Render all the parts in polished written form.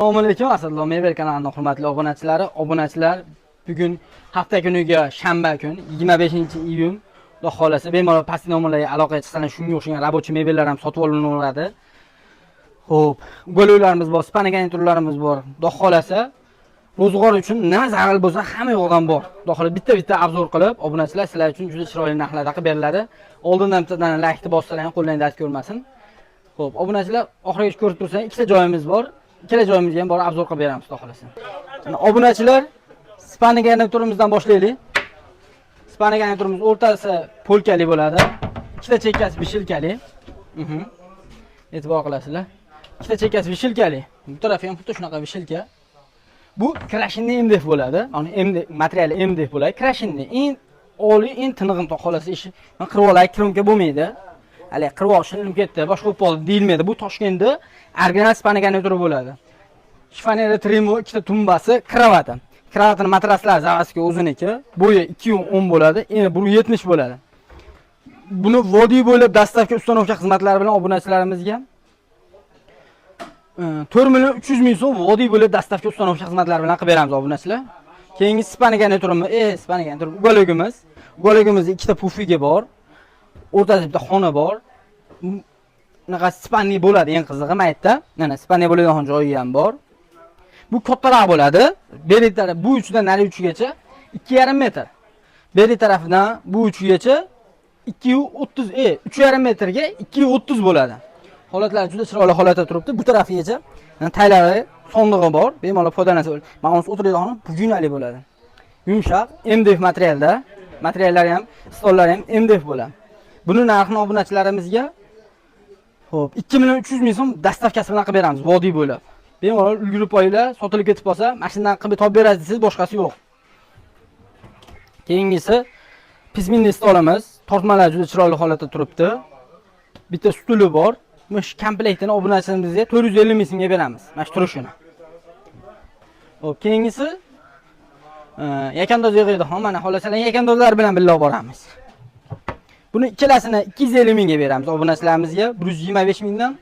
Assalomu alaykum, Asadullo Mever kanalining hurmatli obunachilari. Obunachilar, bugun hafta kuniga shanba kun 25-iyun. Xudo xolasa bemalol pastki nomerlarga aloqaga chiqsangiz shunga o'xshagan rabochiy mebellar ham sotib olinadi. Xo'p, go'loklarimiz bor, spanagan turlarimiz bor. Xudo xolasa ro'zg'or uchun nima zarur bo'lsa hamma yo'g'dan bor. Xudo xolasa bitta obzor qilib, obunachilar sizlar uchun juda chiroyli narxlarda qilib beriladi. Oldindan bittadan like bossalar ham qo'ldan dast ko'rmasin. Xo'p, obunachilar, oxirigacha ko'rib tursangiz, ikkita joyimiz bor. Ikkala joyimizga ham bor obzor qilib beramiz, xudo xolasa. Obunachilar, spanagan turimizdan boshlaylik. Spanagan turimiz o'rtasi polkali bo'ladi. Ikkita chekkasi vishilkali. E'tibor qilasizlar. Ikkita chekkasi vishilkali. Bu tarafi ham xuddi shunaqa vishilka. Bu krashinni MDF bo'ladi. Ya'ni MDF materiali MDF bo'ladi. Krashinni eng oliy, eng tinig'im xudo xolasa ishi. Men qirib olay, kirimga bo'lmaydi. Hali qirib olishim ketdi, boshqa bo'lib qoldi deyilmaydi. Bu Toshkentda original spanagan turi bo'ladi. Shifanera trimo, ikkita tumbasi, kravati. Kravatning matraslar zavasiga o'ziniki, bo'yi 2.10 bo'ladi, eni 1.70 bo'ladi. Buni vodiy bo'ylab dastavka ustanovka xizmatlari bilan obunachilarimizga 4.300.000 so'm vodiy bo'ylab dastavka ustanovka xizmatlari bilan qilib beramiz obunachilar. Keyingi spanagan turimi, spanagan tur gologimiz. Gologimizda ikkita pufigi bor. O'rtasida bitta xona bor. Bunaqa spanli bo'ladi, eng qizig'i maytda. Mana spanli bo'ladigan joyi ham bor. Bu kattaroq bo'ladi. Beri taraf bu uchidan nari uchigacha 2,5 metr. Beri tarafidan bu uchigacha 2.30, 3,5 metrga 2.30 bo'ladi. Holatlar juda chiroyli holatda turibdi. Bu tarafigacha taylari sondig'i bor. Bemalol foydalansa bo'ladi. Mana uni o'tiradigan bugunali bo'ladi. Yumshoq MDF materialda. Materiallari ham, stollari ham MDF bo'ladi. Buni narxini obunachilarimizga xo'p 2.300.000 so'm dastavkasi bilan qilib beramiz vodiy bo'ylab. Bemalol ulgurib qo'yinglar, sotilib ketib qolsa, mashinadan qilib topib berasiz, siz boshqasi yo'q. Keyingisi pizminli stolimiz, tortmalar juda chiroyli holatda turibdi. Bitta stuli bor. Mush komplektini obunachilarimizga 450.000 so'mga beramiz. Mana shu turishini. Xo'p, keyingisi yakandoz yig'iydi. Mana xolasalar yakandozlar bilan birga boramiz. Buni ikkalasini 250 mingga beramiz obunachilarimizga, 125 mingdan,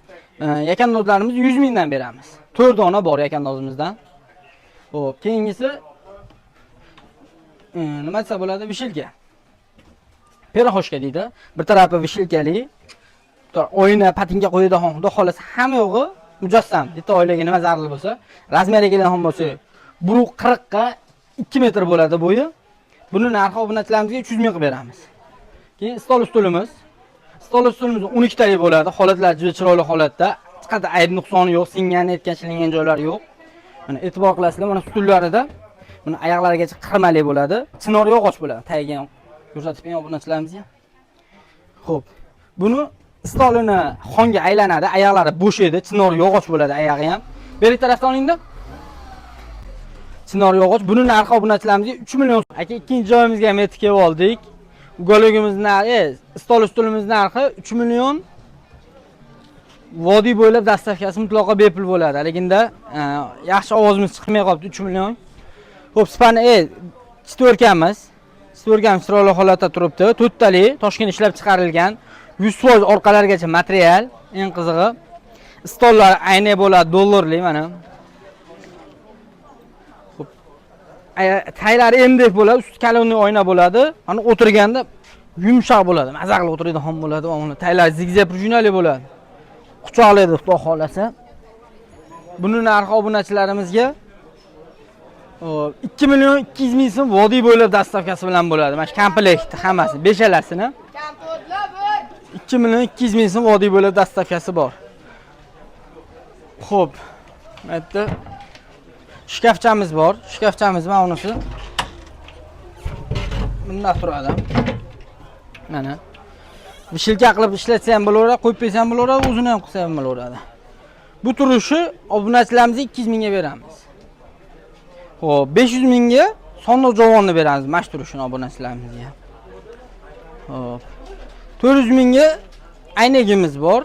yakandozlarimiz 100 mingdan beramiz. 4 dona bor yakandozimizdan. Xo'p, keyingisi nima desa bo'ladi? Vishilka. Peraxoshka deydi. Bir tarafi vishilkali, oyna patinga qo'yadigan, xudo xolasa hamma yo'g'i mujassam. Bitta oilaga nima zarur bo'lsa, razmeriga keladigan bo'lsa, 1.40 ga 2 metr bo'ladi bo'yi. Buni narxi obunachilarimizga 300 ming qilib beramiz. Keyin stol ustulimiz. Stol ustulimiz 12 talik bo'ladi. Holatlar juda chiroyli holatda. Hech qanday ayb nuqsoni yo'q, singan, netgan joylari yo'q. Mana e'tibor qilasizlar, mana stullarida buni oyoqlarigacha qirmali bo'ladi. Chinor yog'och bo'ladi. Tagiga ko'rsatib bering obunachilarimizga. Xo'p. Buni stolini xonga aylanadi, oyoqlari bo'sh edi, chinor yog'och bo'ladi oyog'i ham. Beri tarafdan olingda. Chinor yog'och. Buni narxi obunachilarimizga 3 million. Aka, ikkinchi joyimizga ham yetib kelib oldik. Gologimizning narxi, stol ustulimiz narxi 3 million. Vodiy bo'ylab dastavkasi mutlaqo bepul bo'ladi. Lekinda yaxshi ovozimiz chiqmay qolibdi 3 million. Xo'p, spana четверкamiz. Четверкamiz chiroyli holatda turibdi. 4 tali Toshkent ishlab chiqarilgan. 100% orqalarigacha material, eng qizig'i. Stollar ayni bo'ladi, dollarli mana. Taylari MDF bo'ladi, usti kalonni oyna bo'ladi. Mana o'tirganda yumshoq bo'ladi, maza qilib o'tiradigan bo'ladi. Mana taylar zigzag prujinali bo'ladi. Quchoqlaydi xudo xolasa. Buni narxi obunachilarimizga 2.200.000 so'm vodiy bo'ylab dastavkasi bilan bo'ladi. Mana shu komplekt hammasi, beshalasini. 2.200.000 so'm vodiy bo'ylab dastavkasi bor. Xo'p. Bu yerda shkafchamiz bor. Shkafchamiz mana unisi. Bunday turadi. Mana. Vishilka qilib ishlatsa ham bo'laveradi, qo'yib qo'ysa ham bo'laveradi, o'zini ham qilsa ham bo'laveradi. Bu turishi obunachilarimizga 200 mingga beramiz. Xo'p, 500 mingga sondiq javonni beramiz, mana shu turishini obunachilarimizga. Xo'p. 400 mingga aynagimiz bor.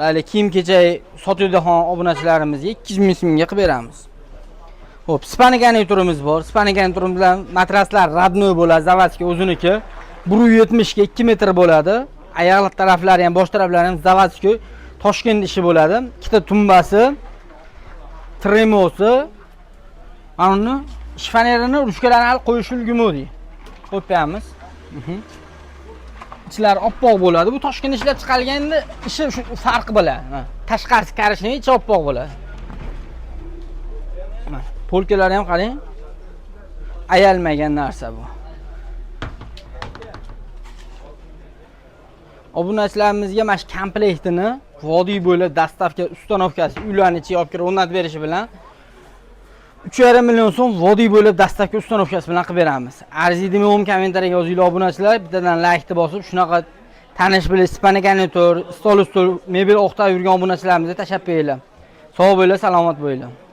Hali kiyim-kechak sotadigan obunachilarimizga 200 ming so'mga qilib beramiz. Xo'p, spanagan turimiz bor. Spanagan turimiz bilan matraslar radnoy bo'ladi, zavadskiy o'ziniki. 1.70 ga 2 metr bo'ladi. Oyoq taraflari ham, bosh taraflari ham zavadskiy Toshkent ishi bo'ladi. Ikkita tumbasi, tremosi. Ana shifonirini ruchkalarni hal qo'yish ulgumodi. Qo'yib qo'yamiz. Ichlari oppoq bo'ladi. Bu Toshkent ishlab chiqarganda ishi shu farqi bo'ladi. Tashqarisi karishning ichi oppoq bo'ladi. Polkalari ham qarang. Ayalmagan narsa bu. Obunachilarimizga mana shu komplektini vodiy bo'ylab dastavka ustanovkasi uylarni ichiga olib kirib o'rnatib berishi bilan 3,5 million so'm vodiy bo'ylab dastavka ustanovkasi bilan qilib beramiz. Arziydi men kommentariyaga yozinglar obunachilar, bittadan like bosib, shunaqa tanish bilib Ispaniya garnitur, stol mebel o'qtab yurgan obunachilarimizga tashabbus qilinglar. Sog' bo'linglar, salomat bo'linglar.